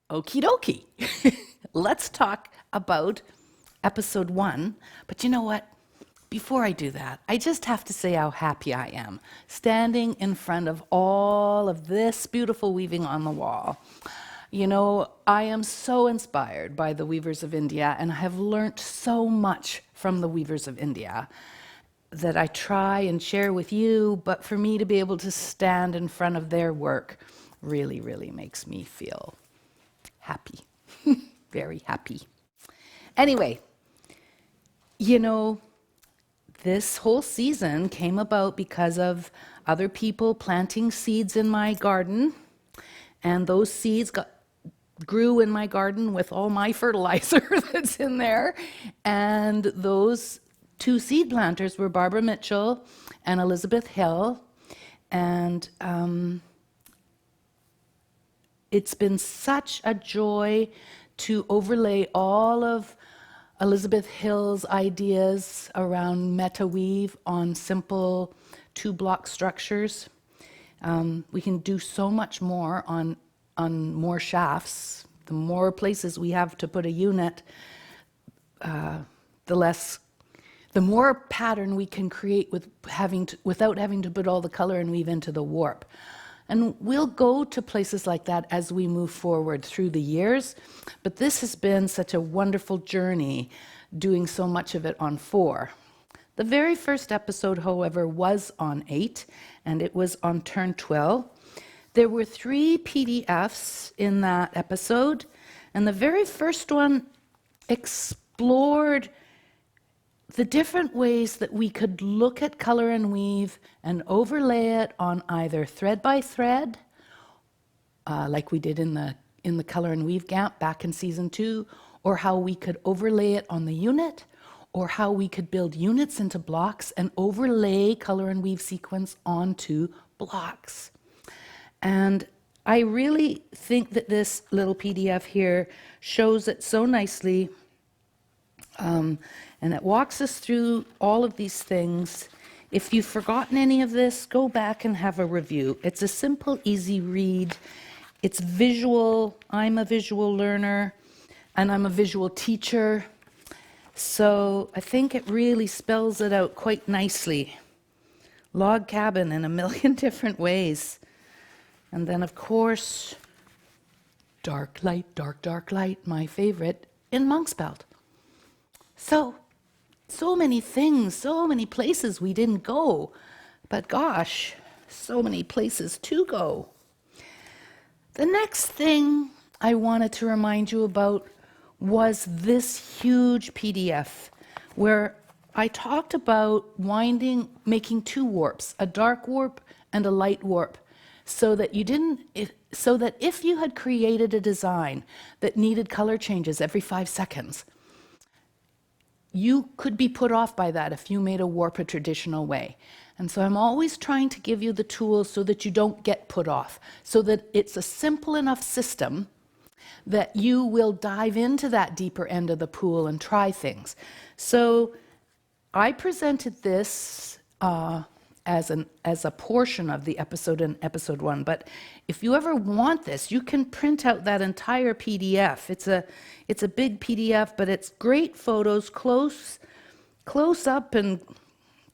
Okie dokie. Let's talk about episode 1. But you know what? Before I do that, I just have to say how happy I am standing in front of all of this beautiful weaving on the wall. You know, I am so inspired by the Weavers of India, and I have learnt so much from the Weavers of India that I try and share with you, but for me to be able to stand in front of their work really, really makes me feel happy, very happy. Anyway, you know, this whole season came about because of other people planting seeds in my garden, and those seeds grew in my garden with all my fertilizer that's in there. And those two seed planters were Barbara Mitchell and Elizabeth Hill. And it's been such a joy to overlay all of Elizabeth Hill's ideas around meta weave on simple 2-block structures. We can do so much more on more shafts. The more places we have to put a unit, the more pattern we can create without having to put all the color and weave into the warp. And we'll go to places like that as we move forward through the years. But this has been such a wonderful journey, doing so much of it on 4. The very first episode, however, was on 8, and it was on turn Twill. There were 3 PDFs in that episode, and the very first one explored the different ways that we could look at color and weave and overlay it on either thread by thread, like we did in the color and weave gap back in season 2, or how we could overlay it on the unit, or how we could build units into blocks and overlay color and weave sequence onto blocks. And I really think that this little PDF here shows it so nicely. And it walks us through all of these things. If you've forgotten any of this, go back and have a review. It's a simple, easy read. It's visual. I'm a visual learner, and I'm a visual teacher. So I think it really spells it out quite nicely. Log cabin in a million different ways. And then, of course, dark light, dark light, my favorite, in Monk's Belt. So many things, so many places we didn't go, but gosh, so many places to go. The next thing I wanted to remind you about was this huge PDF where I talked about making 2 warps, a dark warp and a light warp, so that if you had created a design that needed color changes every 5 seconds, you could be put off by that if you made a warp a traditional way. And so I'm always trying to give you the tools so that you don't get put off, so that it's a simple enough system that you will dive into that deeper end of the pool and try things. So I presented this as a portion of the episode in episode 1, but if you ever want this, you can print out that entire PDF. It's a big PDF, but it's great photos, close up and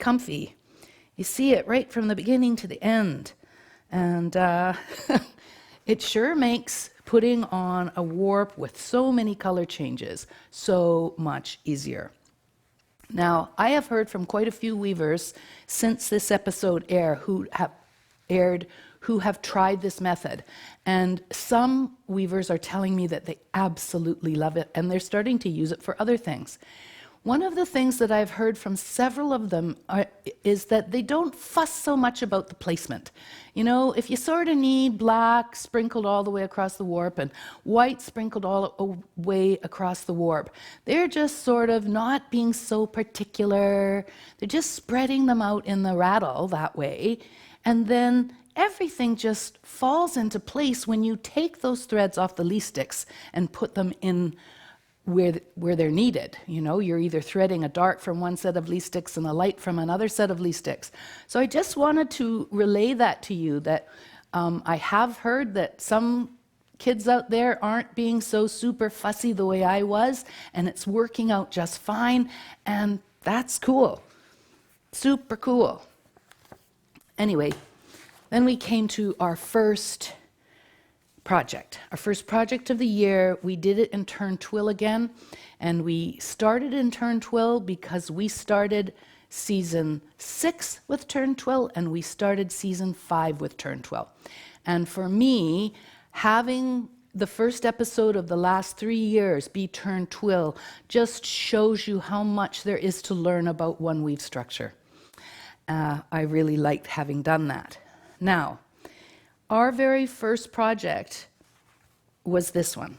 comfy. You see it right from the beginning to the end, and it sure makes putting on a warp with so many color changes so much easier. Now, I have heard from quite a few weavers since this episode aired who have tried this method. And some weavers are telling me that they absolutely love it, and they're starting to use it for other things. One of the things that I've heard from several of them is that they don't fuss so much about the placement. You know, if you sort of need black sprinkled all the way across the warp and white sprinkled all the way across the warp, they're just sort of not being so particular. They're just spreading them out in the rattle that way. And then everything just falls into place when you take those threads off the leaf sticks and put them in where they're needed. You know, you're either threading a dark from one set of leaf sticks and a light from another set of leaf sticks. So I just wanted to relay that to you, that I have heard that some kids out there aren't being so super fussy the way I was, and it's working out just fine, and that's cool. Super cool. Anyway, then we came to our first project. Our first project of the year. We did it in turn Twill again, and we started in turn Twill because we started season 6 with turn Twill, and we started season 5 with turn Twill. And for me, having the first episode of the last 3 years be turn Twill just shows you how much there is to learn about one weave structure. I really liked having done that. Now, our very first project was this one.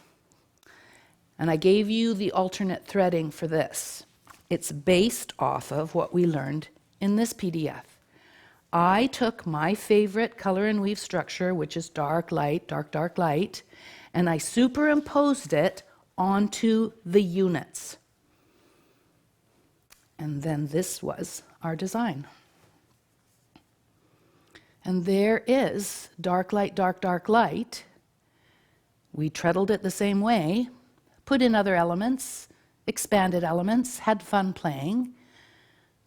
And I gave you the alternate threading for this. It's based off of what we learned in this PDF. I took my favorite color and weave structure, which is dark, light, dark, dark, light, and I superimposed it onto the units. And then this was our design. And there is dark, light, dark, dark, light. We treadled it the same way, put in other elements, expanded elements, had fun playing.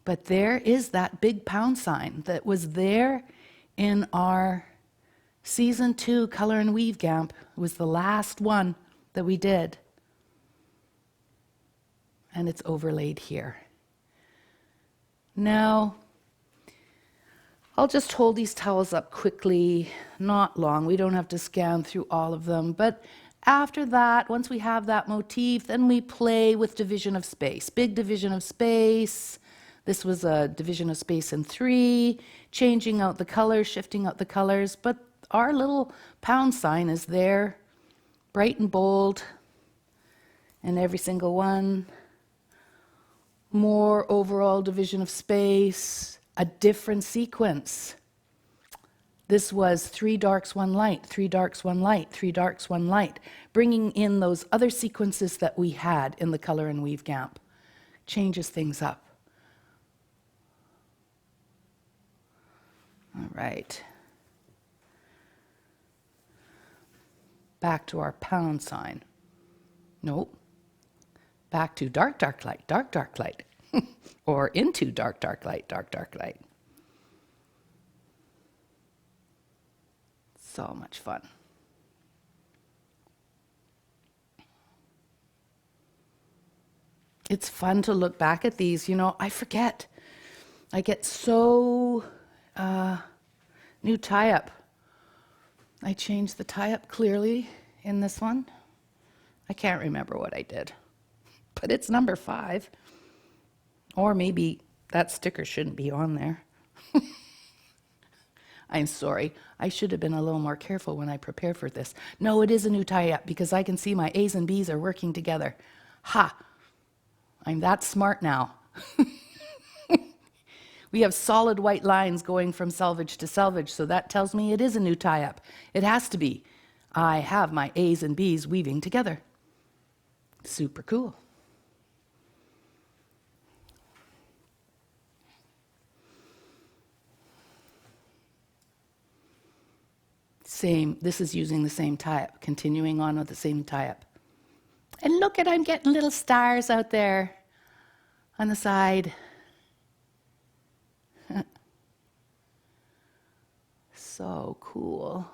But there is that big pound sign that was there in our season 2 color and weave gamp. It was the last one that we did. And it's overlaid here. Now, I'll just hold these towels up quickly, not long. We don't have to scan through all of them. But after that, once we have that motif, then we play with division of space. Big division of space. This was a division of space in 3, changing out the colors, shifting out the colors. But our little pound sign is there, bright and bold, in every single one. More overall division of space. A different sequence. This was 3 darks, 1 light, 3 darks, 1 light, 3 darks, 1 light, bringing in those other sequences that we had in the color and weave gamp. Changes things up. All right. Back to our pound sign. Nope. Back to dark, dark, light, dark, dark, light. Or into dark, dark, light, dark, dark, light. So much fun. It's fun to look back at these. You know, I forget. I get so new tie-up. I changed the tie-up clearly in this one. I can't remember what I did. But it's number 5. Or maybe that sticker shouldn't be on there. I'm sorry. I should have been a little more careful when I prepared for this. No, it is a new tie-up because I can see my A's and B's are working together. Ha! I'm that smart now. We have solid white lines going from selvage to selvage, so that tells me it is a new tie-up. It has to be. I have my A's and B's weaving together. Super cool. Same, this is using the same tie-up, continuing on with the same tie-up. And look at, I'm getting little stars out there on the side. So cool.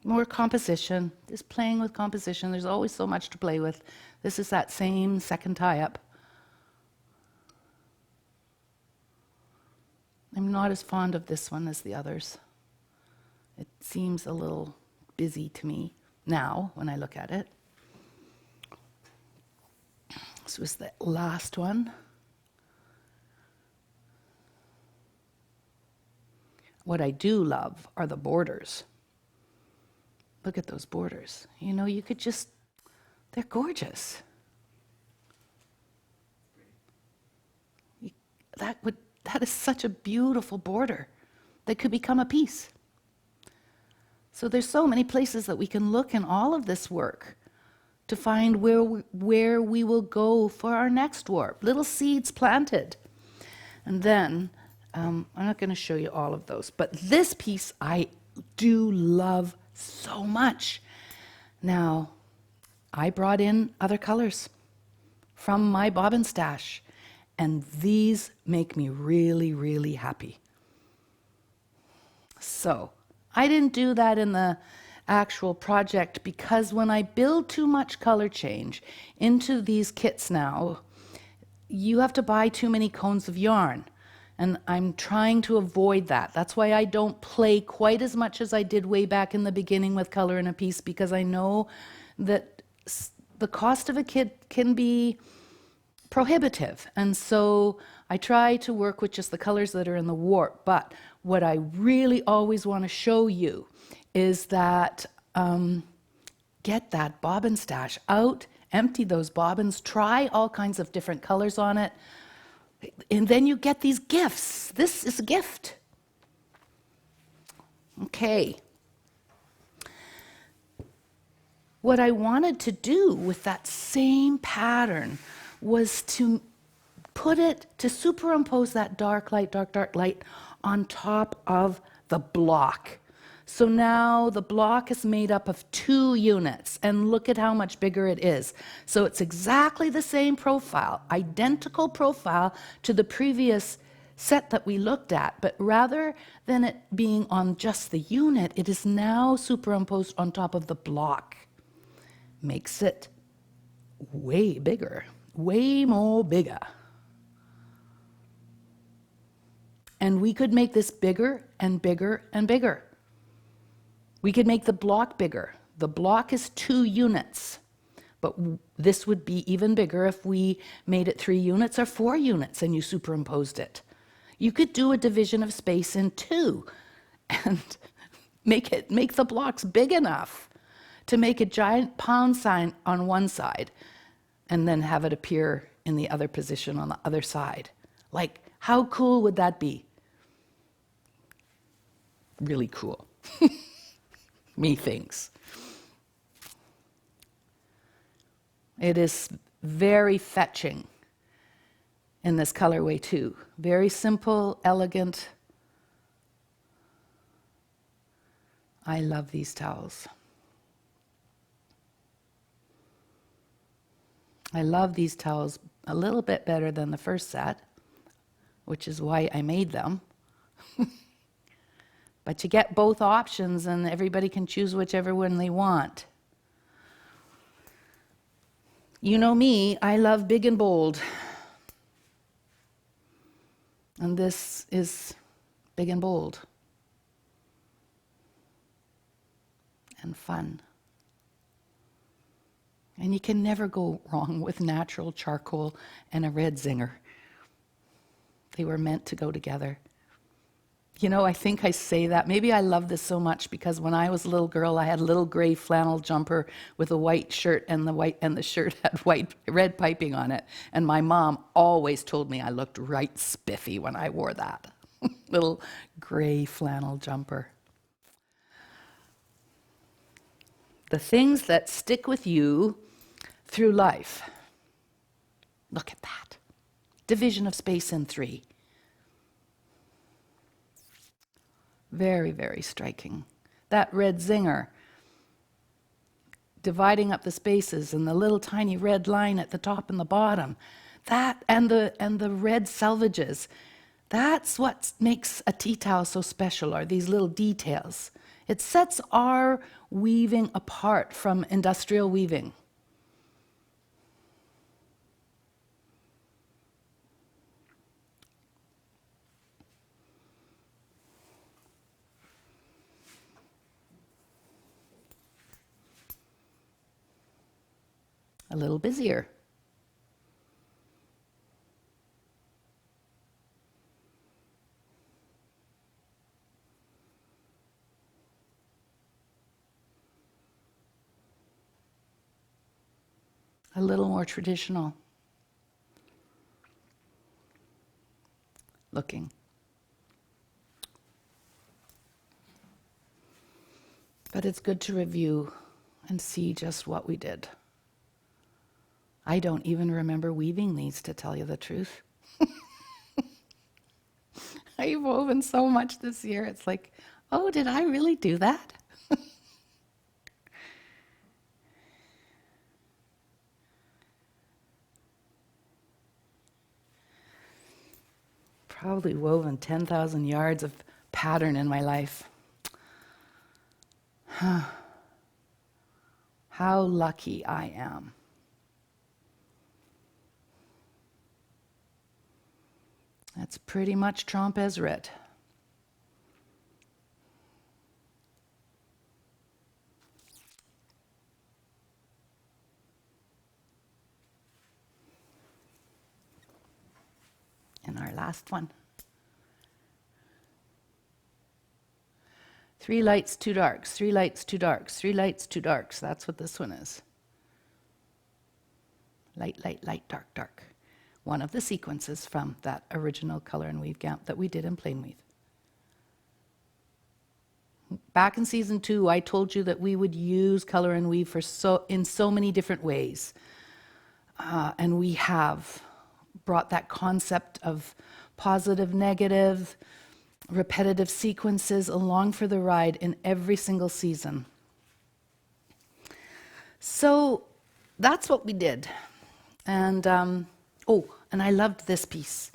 More composition, just playing with composition. There's always so much to play with. This is that same second tie-up. I'm not as fond of this one as the others. It seems a little busy to me now when I look at it. This was the last one. What I do love are the borders. Look at those borders. You know, you could just, they're gorgeous. That is such a beautiful border that could become a piece. So there's so many places that we can look in all of this work to find where we will go for our next warp. Little seeds planted. And then, I'm not going to show you all of those, but this piece I do love so much. Now, I brought in other colors from my bobbin stash, and these make me really, really happy. So, I didn't do that in the actual project because when I build too much color change into these kits now, you have to buy too many cones of yarn. And I'm trying to avoid that. That's why I don't play quite as much as I did way back in the beginning with color in a piece, because I know that the cost of a kit can be prohibitive. And so I try to work with just the colors that are in the warp. But what I really always want to show you is that get that bobbin stash out, empty those bobbins, try all kinds of different colors on it, and then you get these gifts. This is a gift. Okay. What I wanted to do with that same pattern was to superimpose that dark light on top of the block. So now the block is made up of 2 units, and look at how much bigger it is. So it's exactly the same profile, identical profile to the previous set that we looked at, but rather than it being on just the unit, it is now superimposed on top of the block. Makes it way bigger, way more bigger. And we could make this bigger and bigger and bigger. We could make the block bigger. The block is 2 units, but this would be even bigger if we made it 3 units or 4 units and you superimposed it. You could do a division of space in 2 and make the blocks big enough to make a giant pound sign on one side and then have it appear in the other position on the other side. Like, how cool would that be? Really cool. Methinks. It is very fetching in this colorway too. Very simple, elegant. I love these towels. I love these towels a little bit better than the first set, which is why I made them. But you get both options and everybody can choose whichever one they want. You know me, I love big and bold. And this is big and bold. And fun. And you can never go wrong with natural charcoal and a red zinger. They were meant to go together. You know, I think I say that. Maybe I love this so much because when I was a little girl, I had a little gray flannel jumper with a white shirt, and the shirt had red piping on it. And my mom always told me I looked right spiffy when I wore that little gray flannel jumper. The things that stick with you through life. Look at that. Division of space in 3. Very, very striking. That red zinger, dividing up the spaces and the little tiny red line at the top and the bottom. That and the red selvages. That's what makes a tea towel so special, are these little details. It sets our weaving apart from industrial weaving. A little busier. A little more traditional looking. But it's good to review and see just what we did. I don't even remember weaving these, to tell you the truth. I've woven so much this year, it's like, oh, did I really do that? Probably woven 10,000 yards of pattern in my life. How lucky I am. That's pretty much Trompez writ. And our last one. 3 lights, 2 darks, 3 lights, 2 darks, 3 lights, 2 darks. That's what this one is. Light, light, light, dark, dark. One of the sequences from that original color and weave gamp that we did in plain weave. Back in season 2, I told you that we would use color and weave in so many different ways. And we have brought that concept of positive, negative, repetitive sequences along for the ride in every single season. So that's what we did. And and I loved this piece.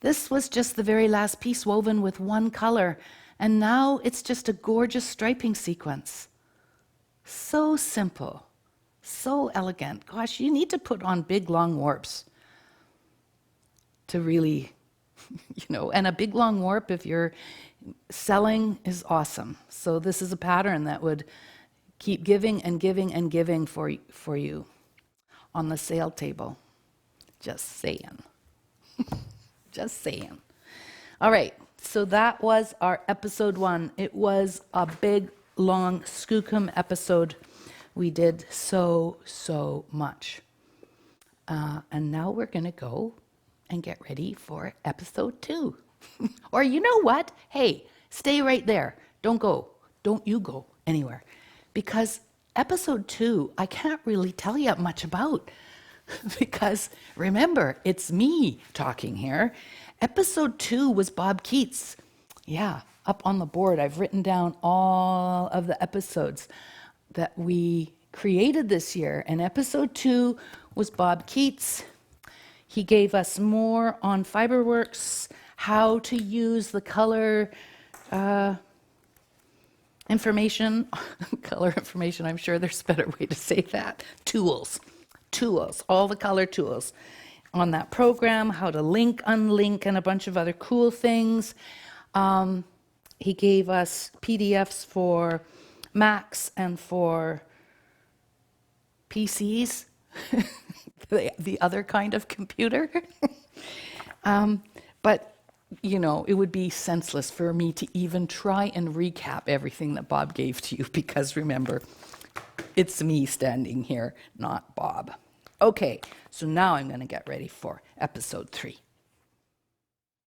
This was just the very last piece woven with one color, and now it's just a gorgeous striping sequence. So simple, so elegant. Gosh, you need to put on big long warps to really, and a big long warp, if you're selling, is awesome. So this is a pattern that would keep giving and giving and giving for you on the sale table. Just saying. Just saying. All right, so that was our episode 1. It was a big, long skookum episode. We did so much. And now we're going to go and get ready for episode 2. Or you know what? Hey, stay right there. Don't go. Don't you go anywhere. Because episode 2, I can't really tell you much about. Because remember, it's me talking here. Episode 2 was Bob Keats. Yeah, up on the board, I've written down all of the episodes that we created this year. And episode 2 was Bob Keats. He gave us more on Fiberworks, how to use the color information. Color information, I'm sure there's a better way to say that. Tools, all the color tools on that program, how to link, unlink, and a bunch of other cool things. He gave us PDFs for Macs and for PCs, the other kind of computer. But, it would be senseless for me to even try and recap everything that Bob gave to you, because remember, it's me standing here, not Bob. Okay, so now I'm going to get ready for episode 3.